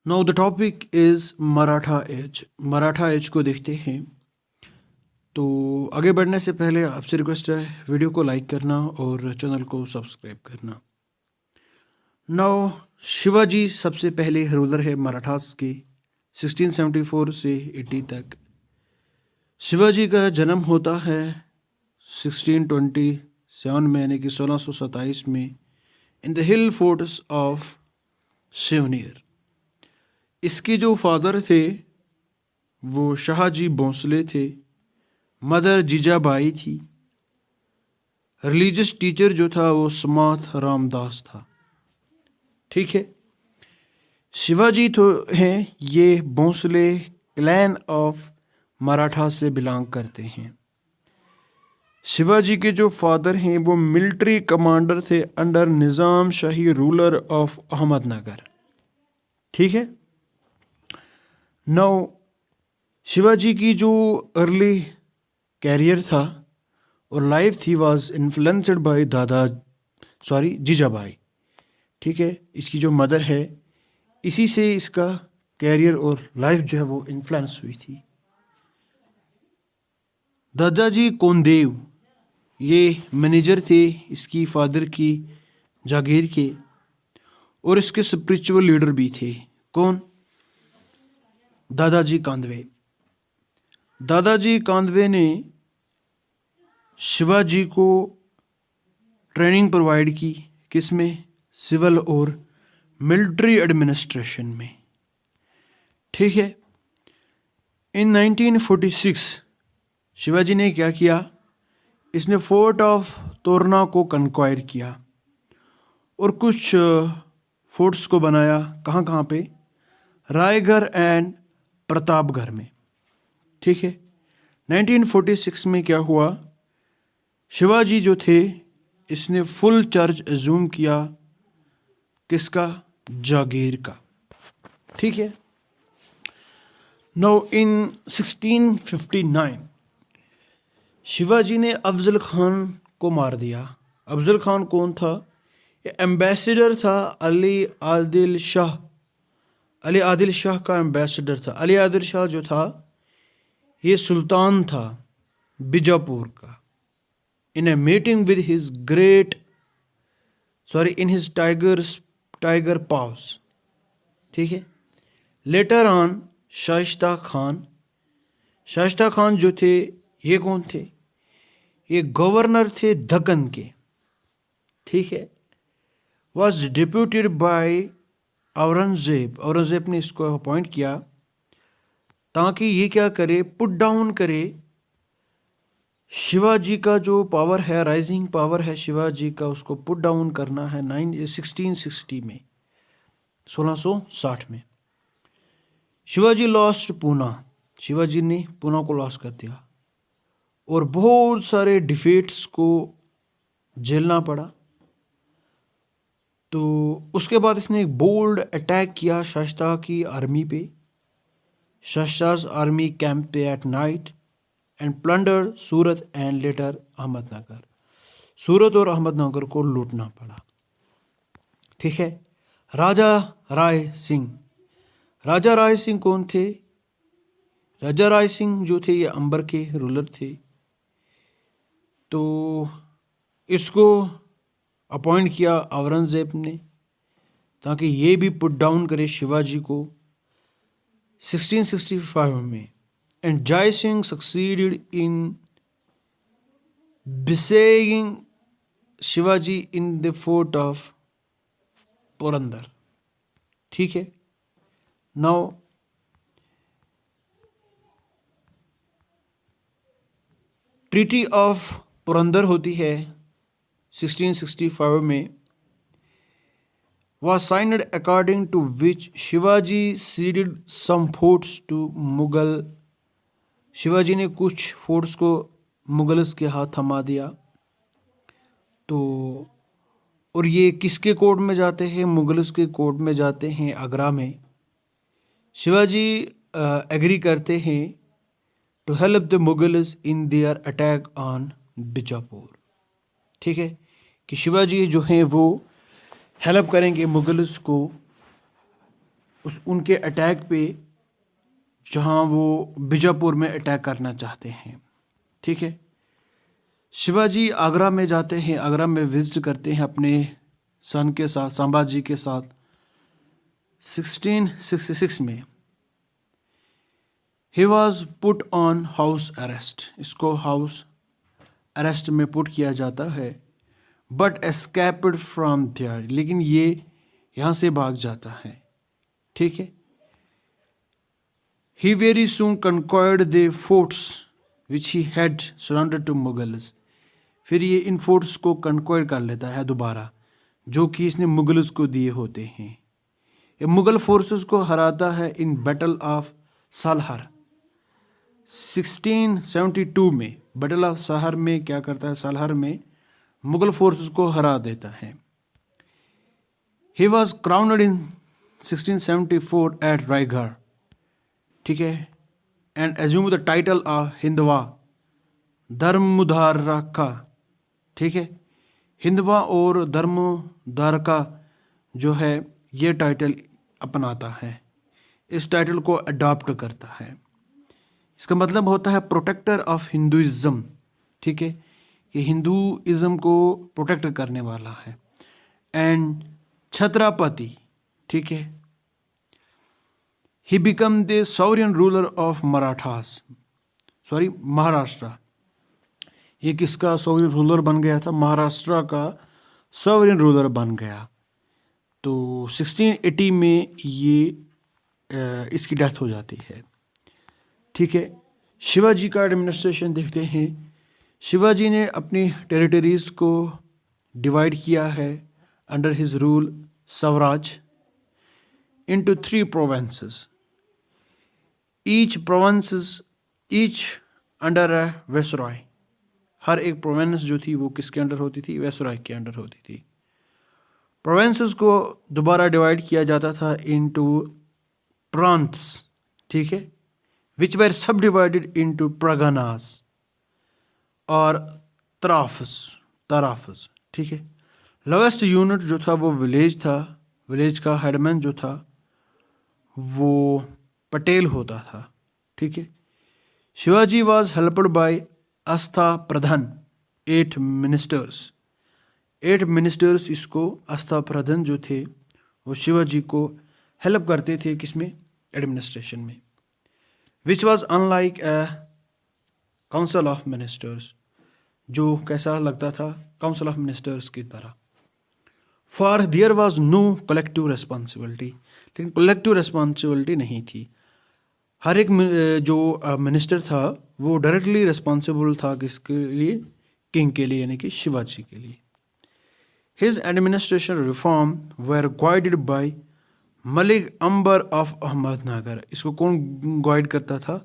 Now the topic is Maratha age. Maratha age को देखते हैं। तो आगे बढ़ने से पहले आपसे रिक्वेस्ट है वीडियो को लाइक करना और चैनल को सब्सक्राइब करना। नाउ शिवाजी सबसे पहले रूलर है मराठास के 1674 से 80 तक। शिवाजी का जन्म होता है 1627 में यानी कि 1627 में in the hill forts of Shivner. इसके जो फादर थे वो शाहजी भोंसले थे, मदर जीजाबाई थी, रिलीजियस टीचर जो था वो समाथ रामदास था। ठीक है। शिवाजी तो हैं ये भोंसले क्लैन ऑफ मराठा से बिलोंग करते हैं। शिवाजी के जो फादर हैं वो मिलिट्री कमांडर थे under Nizam shahi ruler of Ahmednagar. ठीक है। नाउ शिवाजी की जो अर्ली कैरियर था और लाइफ थी वाज इन्फ्लुएंस्ड बाय जीजाबाई। ठीक है। इसकी जो मदर है इसी से इसका कैरियर और लाइफ जो है वो इन्फ्लुएंस हुई थी। दादाजी कोंडेव ये मैनेजर थे इसकी फादर की जागीर के और इसके स्पिरिचुअल लीडर भी थे। कौन? दादाजी कांदवे। दादाजी कांदवे ने शिवाजी को ट्रेनिंग प्रोवाइड की, किसमें? सिविल और मिलिट्री एडमिनिस्ट्रेशन में। ठीक है। इन 1946 शिवाजी ने क्या किया? इसने फोर्ट ऑफ तोरना को कंक्वायर किया और कुछ फोर्ट्स को बनाया। कहाँ कहाँ पे? रायगढ़ एंड प्रतापगढ़ में। ठीक है। 1946 में क्या हुआ? शिवाजी जो थे इसने फुल चार्ज एज्यूम किया, किसका? जागीर का। ठीक है। नाउ इन 1659 शिवाजी ने अफजल खान को मार दिया। अफजल खान कौन था? ये एम्बेसडर था अली आदिल शाह। अली आदिल शाह का एम्बेसडर था। अली आदिल शाह जो था ये सुल्तान था बीजापुर का। In a meeting with his in his tiger paws. ठीक है। लेटर ऑन शाइस्ता खान जो थे ये कौन थे? ये गवर्नर थे दक्कन के। ठीक है। वॉज डिप्यूटेड बाय औरंगजेब ने इसको अपॉइंट किया ताकि ये क्या करे? पुट डाउन करे शिवाजी का जो पावर है, राइजिंग पावर है शिवाजी का, उसको पुट डाउन करना है 1660 में, 1660 में। शिवाजी लॉस्ट पूना। शिवाजी ने पूना को लॉस कर दिया और बहुत सारे डिफीट्स को झेलना पड़ा। तो उसके बाद इसने एक बोल्ड अटैक किया शाइस्ता की आर्मी पे, शाइस्ता's आर्मी कैंप पे at night and plunder Surat and later Ahmednagar. Surat और अहमदनगर को लूटना पड़ा। ठीक है। राजा राय सिंह कौन थे? राजा राय सिंह जो थे ये अंबर के रूलर थे। तो इसको अपॉइंट किया औरंगजेब ने ताकि ये भी पुट डाउन करे शिवाजी को 1665 में। एंड जय Singh succeeded in besieging Shivaji in the fort of Purandar. ठीक है। नाउ ट्रीटी ऑफ पुरंदर होती है 1665 में, was signed according to which Shivaji ceded some forts to Mughal. Shivaji ने कुछ फोर्ट्स को मुगल्स के हाथ थमा दिया। तो और ये किसके कोर्ट में जाते हैं? मुगल्स के कोर्ट में जाते हैं आगरा में। शिवाजी एग्री करते हैं to help the Mughals in their attack on Bijapur. ठीक है। कि शिवाजी जो हैं वो हेल्प करेंगे मुगल्स को उस उनके अटैक पे, जहाँ वो बीजापुर में अटैक करना चाहते हैं। ठीक है, शिवाजी आगरा में जाते हैं, आगरा में विजिट करते हैं अपने सन के साथ, संभाजी के साथ 1666 में। He was put on house arrest, इसको हाउस अरेस्ट में पुट किया जाता है। बट एस्केप्ड फ्रॉम देयर, लेकिन ये यहाँ से भाग जाता है। ठीक है, he very soon conquered the forts which he had surrendered to Mughals, फिर ये इन फोर्ट्स को कंक्वायर कर लेता है दोबारा, जो कि इसने मुगल्स को दिए होते हैं। ये मुगल फोर्सेस को हराता है इन बैटल ऑफ सालहर 1672 में। बैटल ऑफ सालहर में क्या करता है, सालहर में मुगल फोर्सेस को हरा देता है। He was crowned in 1674 at Raigad. ठीक है, and assume the title of Hindava Dharmoddharaka. ठीक है, हिंदवा और धर्मोद्धारका जो है ये टाइटल अपनाता है, इस टाइटल को अडॉप्ट करता है। इसका मतलब होता है प्रोटेक्टर ऑफ हिंदुइज्म। ठीक है, कि हिंदुइज्म को प्रोटेक्ट करने वाला है। एंड छत्रपति, ठीक है, he become the sovereign ruler of Marathas, sorry Maharashtra. ये किसका सॉवरेन रूलर बन गया था, महाराष्ट्र का सॉवरेन रूलर बन गया। तो 1680 में ये इसकी डेथ हो जाती है। ठीक है, शिवाजी का एडमिनिस्ट्रेशन देखते हैं। शिवाजी ने अपनी टेरिटरीज को डिवाइड किया है under his rule Swaraj into 3 provinces. Each under a viceroy. हर एक प्रोविंस जो थी वो किसके अंडर होती थी, वायसरॉय के अंडर होती थी। प्रोविंसेस को दोबारा डिवाइड किया जाता था इनटू प्रांत्स। ठीक है, विच वर सब डिवाइडेड इनटू प्रगनास और तराफस। ठीक है, लोवेस्ट यूनिट जो था वो विलेज था। विलेज का हेडमैन जो था वो पटेल होता था। ठीक है, Shivaji was helped bye Aastha Pradhan 8 ministers. 8 ministers इसको आस्था प्रधान जो थे वो शिवाजी को हेल्प करते थे, किसमें, एडमिनिस्ट्रेशन में। Which was unlike a council of ministers, जो कैसा लगता था, काउंसिल ऑफ मिनिस्टर्स की तरह। For there was no collective responsibility, लेकिन कलेक्टिव रिस्पॉन्सिबिलिटी नहीं थी। हर एक जो मिनिस्टर था वो डायरेक्टली रिस्पॉन्सिबल था किसके लिए, किंग के लिए, यानी कि शिवाजी के लिए। His administration reform were guided by Malik Ambar of Ahmadnagar. इसको कौन गाइड करता था,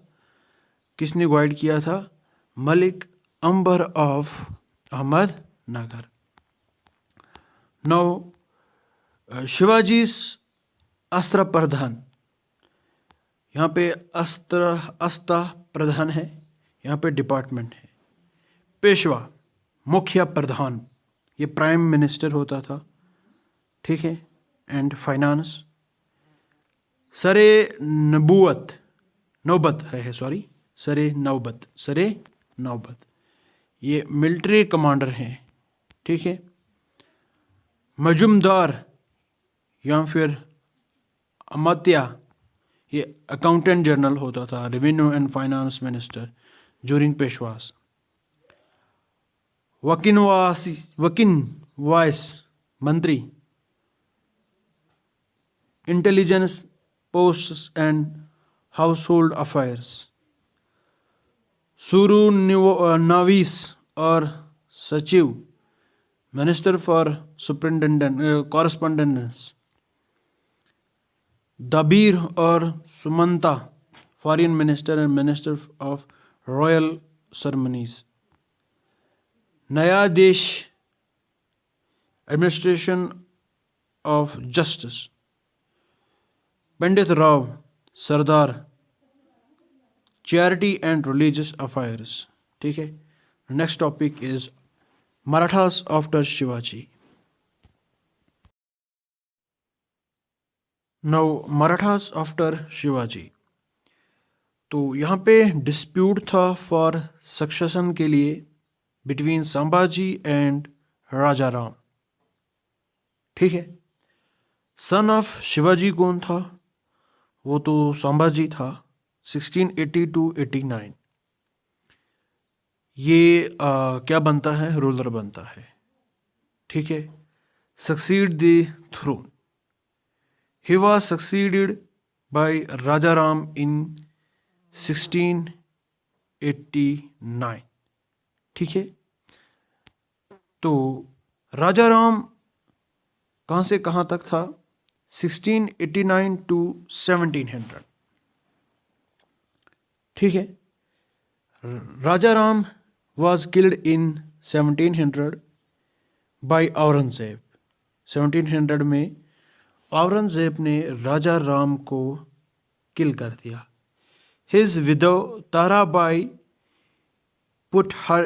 किसने गाइड किया था, मलिक अंबर ऑफ अहमदनगर। नाउ शिवाजी अस्त्र प्रधान, यहाँ पे अस्त्र प्रधान है, यहाँ पे डिपार्टमेंट है। पेशवा मुख्य प्रधान, ये प्राइम मिनिस्टर होता था। ठीक है, एंड फाइनेंस। सरे नौबत है सॉरी सरे नौबत ये मिलिट्री कमांडर हैं। ठीक है, मजुमदार या फिर अमात्या ये अकाउंटेंट जनरल होता था, revenue and finance minister during Peshwas. वकिन vice Mantri, intelligence posts and household affairs. Surnavis और Sachiv, minister for correspondence. Dabir और Sumant, foreign minister and minister of royal ceremonies. Nyayadhish, administration of justice. Panditrao सरदार, चैरिटी एंड रिलीजियस अफेयर्स। ठीक है, next topic is Marathas after Shivaji. Now Marathas after Shivaji. तो यहाँ पे dispute था for succession के लिए बिटवीन संभाजी एंड राजा राम। ठीक है, सन ऑफ शिवाजी कौन था? वो तो संभाजी था। 1680 टू 89 ये क्या बनता है? रूलर बनता है। ठीक है, succeed the throne. He was succeeded by Raja Ram in 1689। ठीक है, तो राजा राम कहाँ से कहाँ तक था? 1689 टू 1700। ठीक है, राजा Ram was killed in 1700 by Aurangzeb. 1700 में औरंगजेब ने राजा राम को किल कर दिया। His widow Tarabai put her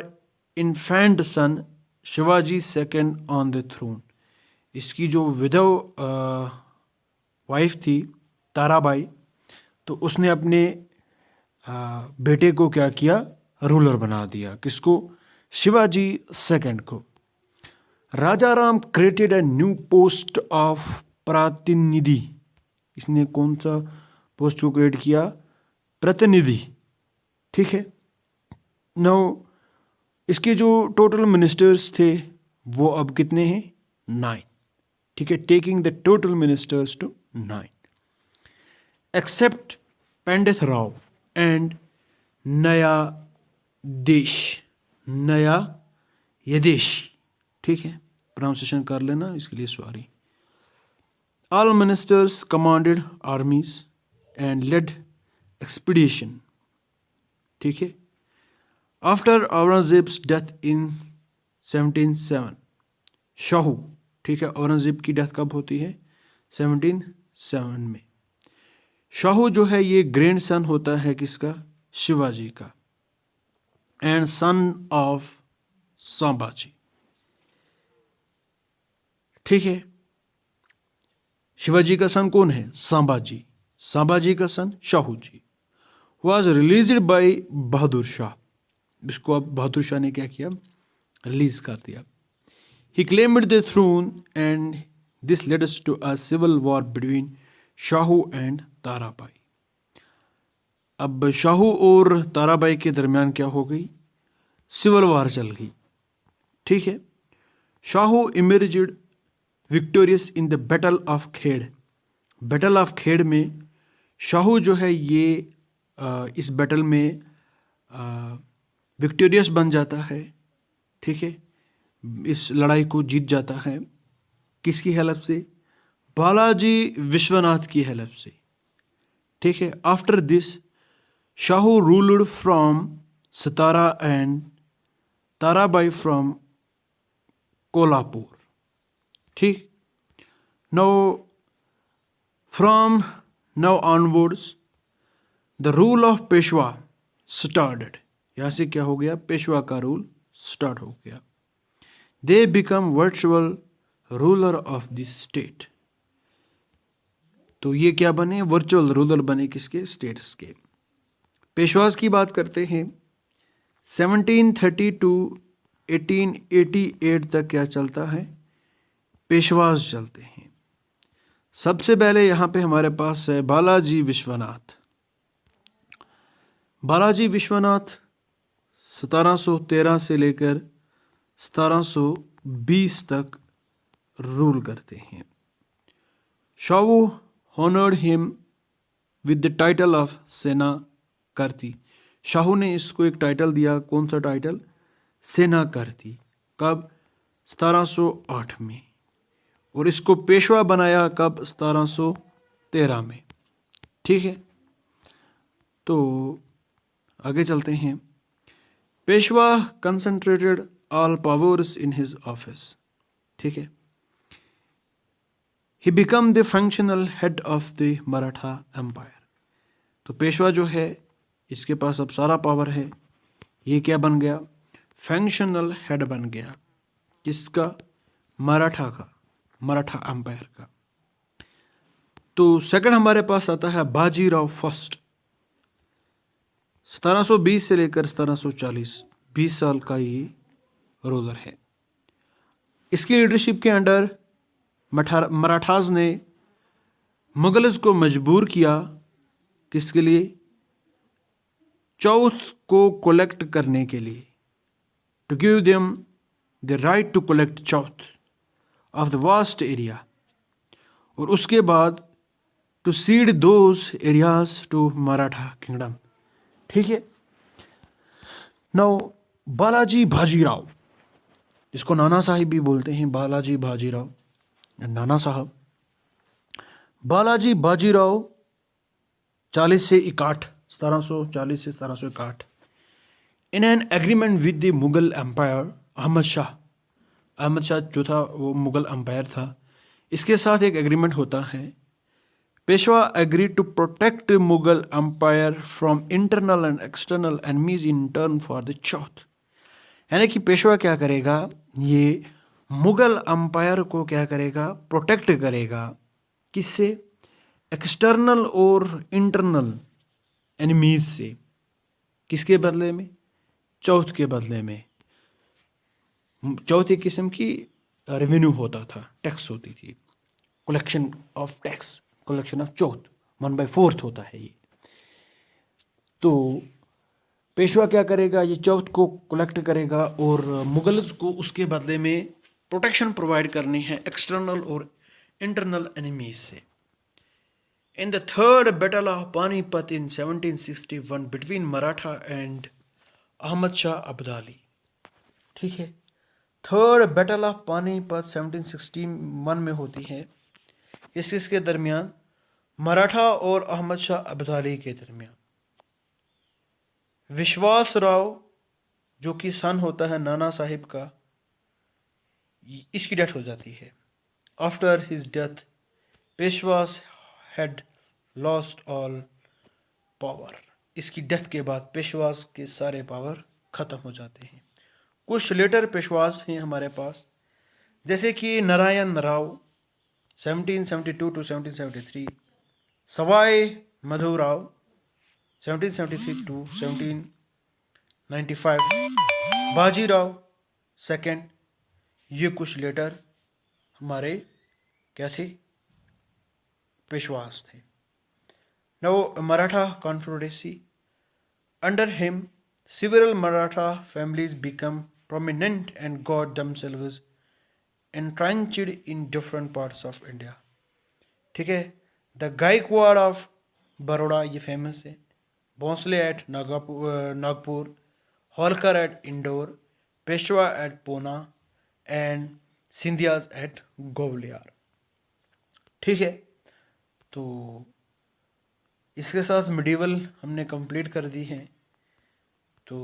infant son Shivaji second on the throne। इसकी जो विधव वाइफ थी ताराबाई, तो उसने अपने बेटे को क्या किया? रूलर बना दिया। किसको? शिवाजी सेकंड को। Raja Ram created a new post of Pratinidhi. इसने कौन सा पोस्ट को क्रिएट किया? प्रतिनिधि। ठीक है, नो इसके जो टोटल मिनिस्टर्स थे वो अब कितने हैं? 9। ठीक है, taking the total ministers to 9 except Pandit Rao and Nyayadhish, नया यदेश। ठीक है, प्रोनाउंसिएशन कर लेना, इसके लिए sorry. All ministers commanded armies and led expedition. ठीक है, after Aurangzeb's death in 1707 Shahu. ठीक है, औरंगजेब की डेथ कब होती है? 1707 में। शाहू जो है ये ग्रैंड सन होता है किसका? शिवाजी का। And son of Sambhaji. ठीक है, शिवाजी का सन कौन है? संभाजी। संभाजी का सन Shahu ji. Was released by Bahadur Shah. इसको अब बहादुर शाह ने क्या किया? रिलीज कर दिया। He claimed the throne and this led us to a civil war between Shahu and Tarabai. अब शाहू और ताराबाई के दरमियान क्या हो गई? सिविल वार चल गई। ठीक है, Shahu emerged victorious in the battle of Khed. Battle of Khed में शाहू जो है ये इस बैटल में विक्टोरियस बन जाता है। ठीक है, इस लड़ाई को जीत जाता है। किसकी हेल्प से? बालाजी विश्वनाथ की हेल्प से। ठीक है, after this Shahu ruled from Satara and Tarabai from Kolhapur. ठीक, no from now onwards the rule of Peshwa started. यहाँ से क्या हो गया? पेशवा का रूल स्टार्ट हो गया। They become virtual ruler of the state. तो ये क्या बने? वर्चुअल रूलर बने किसके? स्टेट्स के। पेशवास की बात करते हैं। 1730 टू 1888 तक क्या चलता है? पेशवास चलते हैं। सबसे पहले यहाँ पे हमारे पास है बालाजी विश्वनाथ। बालाजी विश्वनाथ 1713 से लेकर 1720 तक रूल करते हैं। Shahu honoured him with the title of Senakarte. Shahu ने इसको एक टाइटल दिया। कौन सा टाइटल? सेनाकर्ती। कब? 1708 में। और इसको पेशवा बनाया कब? 1713 में। ठीक है, तो आगे चलते हैं। Peshwa concentrated all powers in his office. ठीक है, he become the functional head of the Maratha empire. तो पेशवा जो है इसके पास अब सारा पावर है। ये क्या बन गया? फंक्शनल हेड बन गया। किसका? मराठा का, मराठा एम्पायर का। तो सेकंड हमारे पास आता है बाजीराव फर्स्ट, 1720 से लेकर 1740, 20 साल का ये रूलर है। इसकी लीडरशिप के अंडर मराठास ने मुगल्स को मजबूर किया किसके लिए, चौथ को कलेक्ट करने के लिए, to give them the right to collect chauth of the vast area, और उसके बाद to cede those areas to Maratha kingdom. ठीक है। नाउ बालाजी बाजीराव, जिसको नाना साहिब भी बोलते हैं, बालाजी बाजीराव, नाना साहब। बालाजी बाजीराव 40 से 61, 1740 से 1761, in an agreement with the Mughal empire Ahmad Shah जो था वो मुगल एम्पायर था, इसके साथ एक एग्रीमेंट होता है। Peshwa agree to protect Mughal empire from internal and external enemies in turn for the chauth. यानी कि पेशवा क्या करेगा, ये मुगल एम्पायर को क्या करेगा, प्रोटेक्ट करेगा, किससे, एक्सटर्नल और इंटरनल एनिमीज से। किसके बदले में, चौथ के बदले में। चौथ एक किस्म की रेवेन्यू होता था, टैक्स होती थी, collection of tax, collection of chauth, 1/4 होता है ये। तो पेशवा क्या करेगा, ये चौथ को कलेक्ट करेगा और मुगल्स को उसके बदले में प्रोटेक्शन प्रोवाइड करनी है एक्सटर्नल और इंटरनल एनिमीज से। In the third battle of Panipat in 1761 between Maratha and Ahmad Shah Abdali. ठीक है। थर्ड बैटल ऑफ पानीपत 1761 में होती है, इसके दरमियान, मराठा और अहमद शाह अब्दाली के दरमियान। विश्वास राव जो कि सन होता है नाना साहिब का, इसकी डेथ हो जाती है। After his death Peshwas had lost all power. इसकी डेथ के बाद पेशवास के सारे पावर खत्म हो जाते हैं। कुछ लेटर पेशवास हैं हमारे पास, जैसे कि Narayan Rao 1772 to 1773, Sawai Madhorao 1773 to 1795, Bajirao second. ये कुछ लेटर हमारे क्या थे, पेशवास थे। Now Maratha confederacy, under him several Maratha families become prominent and got themselves entrenched in different parts of India. ठीक है। द गायकवाड़ ऑफ बड़ौदा ये फेमस है, Bhonsle at Nagpur, Holkar at Indore, Peshwa at Poona and Scindias at Gwalior. ठीक है। तो इसके साथ मिडीवल हमने कंप्लीट कर दी है। तो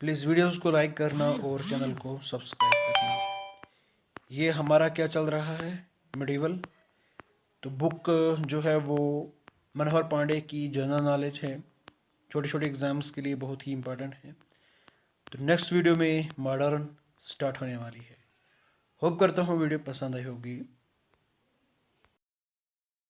प्लीज़ वीडियोस को लाइक करना और चैनल को सब्सक्राइब करना। ये हमारा क्या चल रहा है, मिडीवल। तो बुक जो है वो मनोहर पांडे की जनरल नॉलेज है, छोटे छोटे एग्ज़ाम्स के लिए बहुत ही इम्पोर्टेंट है। तो नेक्स्ट वीडियो में मॉडर्न स्टार्ट होने वाली है। होप करता हूँ वीडियो पसंद आई होगी।